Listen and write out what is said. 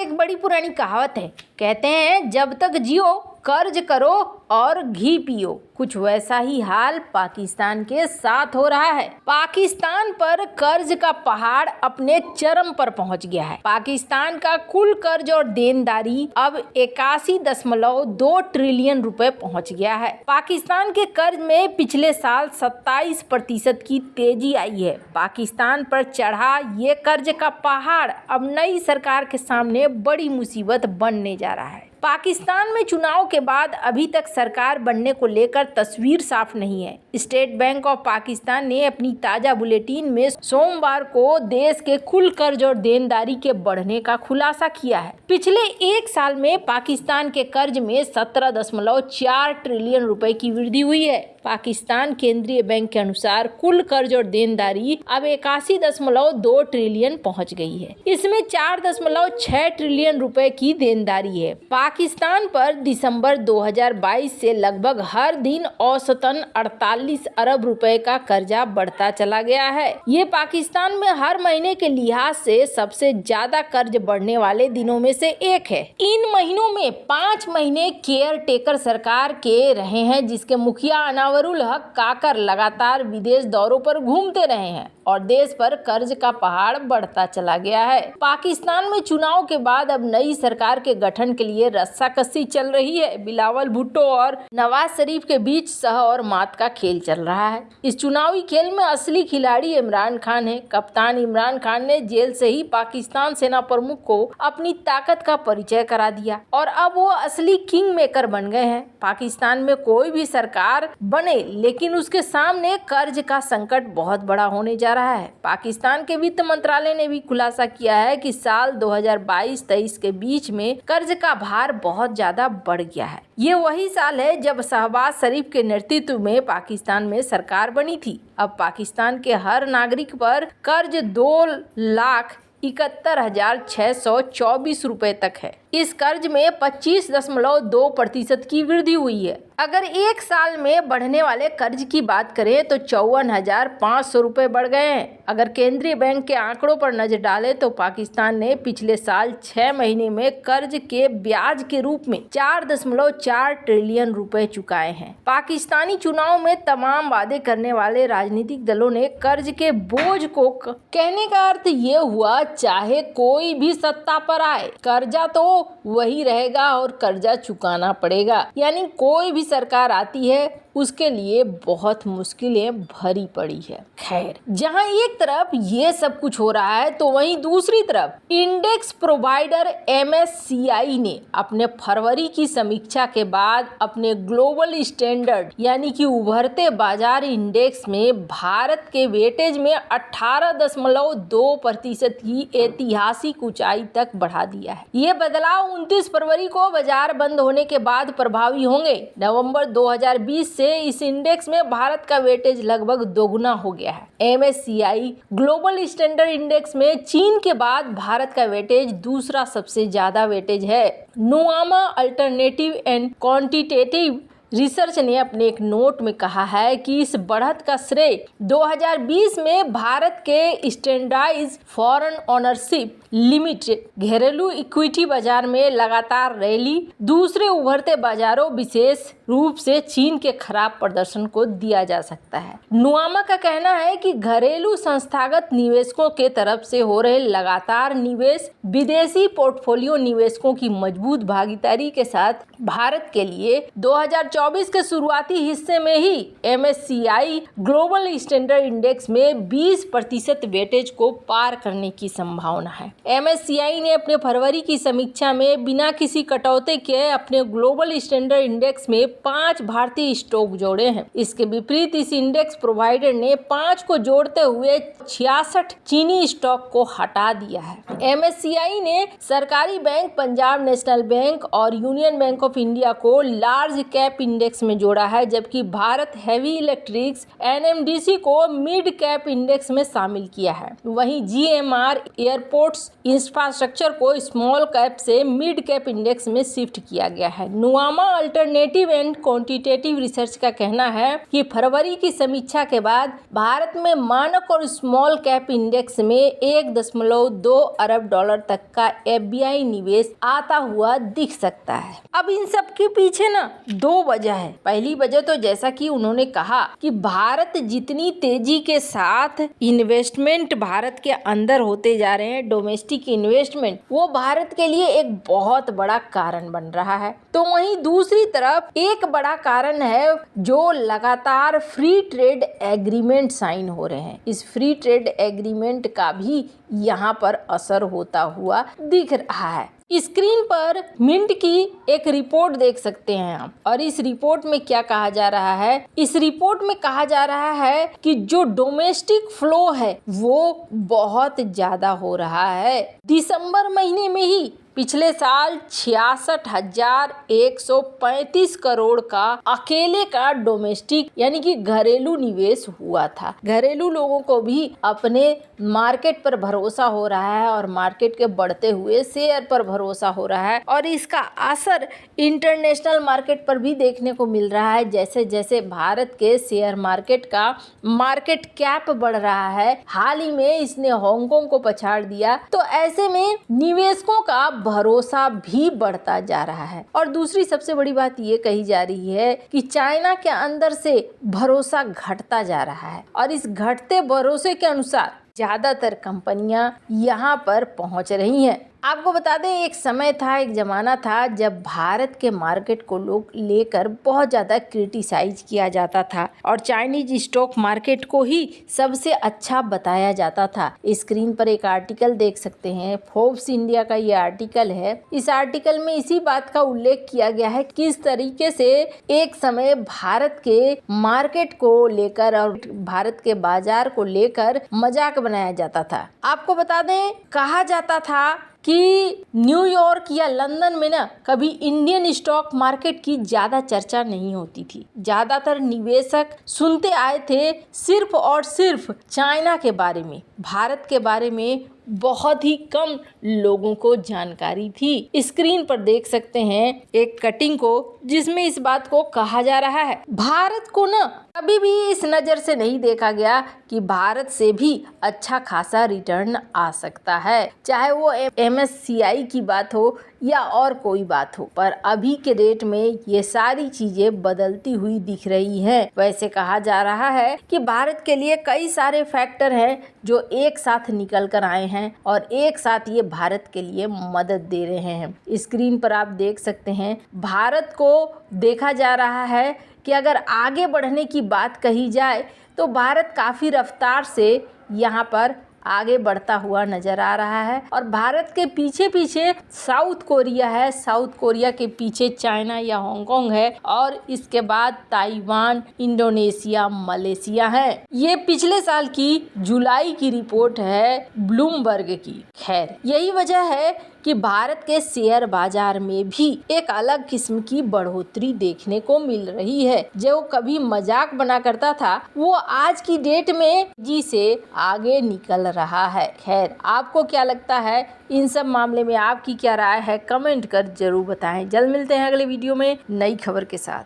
एक बड़ी पुरानी कहावत है, कहते हैं जब तक जियो कर्ज करो और घी पियो। कुछ वैसा ही हाल पाकिस्तान के साथ हो रहा है। पाकिस्तान पर कर्ज का पहाड़ अपने चरम पर पहुंच गया है। पाकिस्तान का कुल कर्ज और देनदारी अब 81.2 ट्रिलियन रुपए पहुंच गया है। पाकिस्तान के कर्ज में पिछले साल 27% की तेजी आई है। पाकिस्तान पर चढ़ा ये कर्ज का पहाड़ अब नई सरकार के सामने बड़ी मुसीबत बनने जा रहा है। पाकिस्तान में चुनाव के बाद अभी तक सरकार बनने को लेकर तस्वीर साफ नहीं है। स्टेट बैंक ऑफ पाकिस्तान ने अपनी ताजा बुलेटिन में सोमवार को देश के कुल कर्ज और देनदारी के बढ़ने का खुलासा किया है। पिछले एक साल में पाकिस्तान के कर्ज में 17.4 ट्रिलियन रुपए की वृद्धि हुई है। पाकिस्तान केंद्रीय बैंक के अनुसार कुल कर्ज और देनदारी अब 81.2 ट्रिलियन पहुंच गई है। इसमें 4.6 ट्रिलियन रुपए की देनदारी है। पाकिस्तान पर दिसंबर 2022 से लगभग हर दिन औसतन 48 अरब रुपए का कर्जा बढ़ता चला गया है। ये पाकिस्तान में हर महीने के लिहाज से सबसे ज्यादा कर्ज बढ़ने वाले दिनों में से एक है। इन महीनों में 5 महीने केयर टेकर सरकार के रहे हैं, जिसके मुखिया अनावरुल हक काकर लगातार विदेश दौरों पर घूमते रहे हैं और देश पर कर्ज का पहाड़ बढ़ता चला गया है। पाकिस्तान में चुनाव के बाद अब नई सरकार के गठन के लिए रस्साकसी चल रही है। बिलावल भुट्टो और नवाज शरीफ के बीच सह और मात का खेल चल रहा है। इस चुनावी खेल में असली खिलाड़ी इमरान खान है। कप्तान इमरान खान ने जेल से ही पाकिस्तान सेना प्रमुख को अपनी ताकत का परिचय करा दिया और अब वो असली किंग मेकर बन गए हैं। पाकिस्तान में कोई भी सरकार बने, लेकिन उसके सामने कर्ज का संकट बहुत बड़ा होने जा रहा है। पाकिस्तान के वित्त मंत्रालय ने भी खुलासा किया है कि साल 2022-23 के बीच में कर्ज का भार बहुत ज्यादा बढ़ गया है। ये वही साल है जब शहबाज शरीफ के नेतृत्व में पाकिस्तान में सरकार बनी थी। अब पाकिस्तान के हर नागरिक पर कर्ज 2,71,624 रुपए तक है। इस कर्ज में 25.2% की वृद्धि हुई है। अगर एक साल में बढ़ने वाले कर्ज की बात करें तो 54,500 रुपए बढ़ गए हैं। अगर केंद्रीय बैंक के आंकड़ों पर नजर डालें तो पाकिस्तान ने पिछले साल 6 महीने में कर्ज के ब्याज के रूप में 4.4 ट्रिलियन रुपए चुकाए हैं। पाकिस्तानी चुनाव में तमाम वादे करने वाले राजनीतिक दलों ने कर्ज के बोझ को कहने का अर्थ ये हुआ, चाहे कोई भी सत्ता पर आए कर्जा तो वही रहेगा और कर्जा चुकाना पड़ेगा। यानी कोई भी सरकार आती है उसके लिए बहुत मुश्किलें भरी पड़ी है। खैर, जहां एक तरफ ये सब कुछ हो रहा है तो वहीं दूसरी तरफ इंडेक्स प्रोवाइडर MSCI ने अपने फरवरी की समीक्षा के बाद अपने ग्लोबल स्टैंडर्ड यानी कि उभरते बाजार इंडेक्स में भारत के वेटेज में 18.2% की ऐतिहासिक ऊंचाई तक बढ़ा दिया है। ये बदलाव 29 फरवरी को बाजार बंद होने के बाद प्रभावी होंगे। नवंबर 2020 से इस इंडेक्स में भारत का वेटेज लगभग दोगुना हो गया है। MSCI ग्लोबल स्टैंडर्ड इंडेक्स में चीन के बाद भारत का वेटेज दूसरा सबसे ज्यादा वेटेज है। नुआमा अल्टरनेटिव एंड क्वांटिटेटिव रिसर्च ने अपने एक नोट में कहा है कि इस बढ़त का श्रेय 2020 में भारत के स्टैंडर्डाइज्ड फॉरेन ओनरशिप लिमिट घरेलू इक्विटी बाजार में लगातार रैली, दूसरे उभरते बाजारों विशेष रूप से चीन के खराब प्रदर्शन को दिया जा सकता है। नुआमा का कहना है कि घरेलू संस्थागत निवेशकों के तरफ से हो रहे लगातार निवेश, विदेशी पोर्टफोलियो निवेशकों की मजबूत भागीदारी के साथ भारत के लिए 2024 के शुरुआती हिस्से में ही MSCI ग्लोबल स्टैंडर्ड इंडेक्स में 20% वेटेज को पार करने की संभावना है। MSCI ने अपने फरवरी की समीक्षा में बिना किसी कटौती के अपने ग्लोबल स्टैंडर्ड इंडेक्स में 5 भारतीय स्टॉक जोड़े हैं। इसके विपरीत इस इंडेक्स प्रोवाइडर ने 5 को जोड़ते हुए 66 चीनी स्टॉक को हटा दिया है। MSCI ने सरकारी बैंक पंजाब नेशनल बैंक और यूनियन बैंक ऑफ इंडिया को लार्ज कैप इंडेक्स में जोड़ा है, जबकि भारत हेवी इलेक्ट्रिक्स NMDC को मिड कैप इंडेक्स में शामिल किया है। वहीं GMR एयरपोर्ट्स इंफ्रास्ट्रक्चर को स्मॉल कैप से मिड कैप इंडेक्स में शिफ्ट किया गया है। नुआमा अल्टरनेटिव एंड क्वांटिटेटिव रिसर्च का कहना है कि फरवरी की समीक्षा के बाद भारत में मानक और स्मॉल कैप इंडेक्स में 1.2 अरब डॉलर तक का FDI निवेश आता हुआ दिख सकता है। अब इन सब के पीछे ना दो वजह है। पहली वजह तो जैसा कि उन्होंने कहा कि भारत जितनी तेजी के साथ इन्वेस्टमेंट भारत के अंदर होते जा रहे हैं, डोमेस्टिक इन्वेस्टमेंट, वो भारत के लिए एक बहुत बड़ा कारण बन रहा है। तो वहीं दूसरी तरफ एक बड़ा कारण है जो लगातार फ्री ट्रेड एग्रीमेंट साइन हो रहे हैं। इस फ्री ट्रेड एग्रीमेंट का भी यहाँ पर असर होता हुआ दिख रहा है। स्क्रीन पर मिंट की एक रिपोर्ट देख सकते हैं आप, और इस रिपोर्ट में क्या कहा जा रहा है? इस रिपोर्ट में कहा जा रहा है कि जो डोमेस्टिक फ्लो है वो बहुत ज्यादा हो रहा है। दिसंबर महीने में ही पिछले साल 66,135 करोड़ का अकेले का डोमेस्टिक यानी कि घरेलू निवेश हुआ था। घरेलू लोगों को भी अपने मार्केट पर भरोसा हो रहा है और मार्केट के बढ़ते हुए शेयर पर भरोसा हो रहा है, और इसका असर इंटरनेशनल मार्केट पर भी देखने को मिल रहा है। जैसे जैसे भारत के शेयर मार्केट का मार्केट कैप बढ़ रहा है, हाल ही में इसने हांगकांग को पछाड़ दिया, तो ऐसे में निवेशकों का भरोसा भी बढ़ता जा रहा है। और दूसरी सबसे बड़ी बात ये कही जा रही है कि चाइना के अंदर से भरोसा घटता जा रहा है, और इस घटते भरोसे के अनुसार ज्यादातर कंपनियां यहाँ पर पहुंच रही हैं। आपको बता दें, एक समय था, एक ज़माना था जब भारत के मार्केट को लोग लेकर बहुत ज़्यादा क्रिटिसाइज किया जाता था और चाइनीज स्टॉक मार्केट को ही सबसे अच्छा बताया जाता था। स्क्रीन पर एक आर्टिकल देख सकते हैं, फोर्ब्स इंडिया का ये आर्टिकल है। इस आर्टिकल में इसी बात का उल्लेख किया गया है कि किस तरीके से एक समय भारत के मार्केट को लेकर और भारत के बाजार को लेकर मजाक बनाया जाता था। आपको बता दें, कहा जाता था कि न्यूयॉर्क या लंदन में ना कभी इंडियन स्टॉक मार्केट की ज़्यादा चर्चा नहीं होती थी। ज़्यादातर निवेशक सुनते आए थे सिर्फ और सिर्फ चाइना के बारे में, भारत के बारे में बहुत ही कम लोगों को जानकारी थी। स्क्रीन पर देख सकते हैं एक कटिंग को, जिसमें इस बात को कहा जा रहा है। भारत को ना कभी भी इस नज़र से नहीं देखा गया कि भारत से भी अच्छा खासा रिटर्न आ सकता है, चाहे वो MSCI की बात हो या और कोई बात हो। पर अभी के डेट में ये सारी चीजें बदलती हुई दिख रही हैं। वैसे कहा जा रहा है कि भारत के लिए कई सारे फैक्टर हैं जो एक साथ निकल कर आए हैं और एक साथ ये भारत के लिए मदद दे रहे हैं। स्क्रीन पर आप देख सकते हैं, भारत को देखा जा रहा है कि अगर आगे बढ़ने की बात कही जाए तो भारत काफ़ी रफ्तार से यहाँ पर आगे बढ़ता हुआ नजर आ रहा है, और भारत के पीछे पीछे साउथ कोरिया है, साउथ कोरिया के पीछे चाइना या हांगकांग है, और इसके बाद ताइवान, इंडोनेशिया, मलेशिया है। ये पिछले साल की जुलाई की रिपोर्ट है ब्लूमबर्ग की। खैर, यही वजह है कि भारत के शेयर बाजार में भी एक अलग किस्म की बढ़ोतरी देखने को मिल रही है। जो कभी मजाक बना करता था वो आज की डेट में जी से आगे निकल रहा है। खैर, आपको क्या लगता है इन सब मामले में? आपकी क्या राय है? कमेंट कर जरूर बताएं। जल्द मिलते हैं अगले वीडियो में नई खबर के साथ।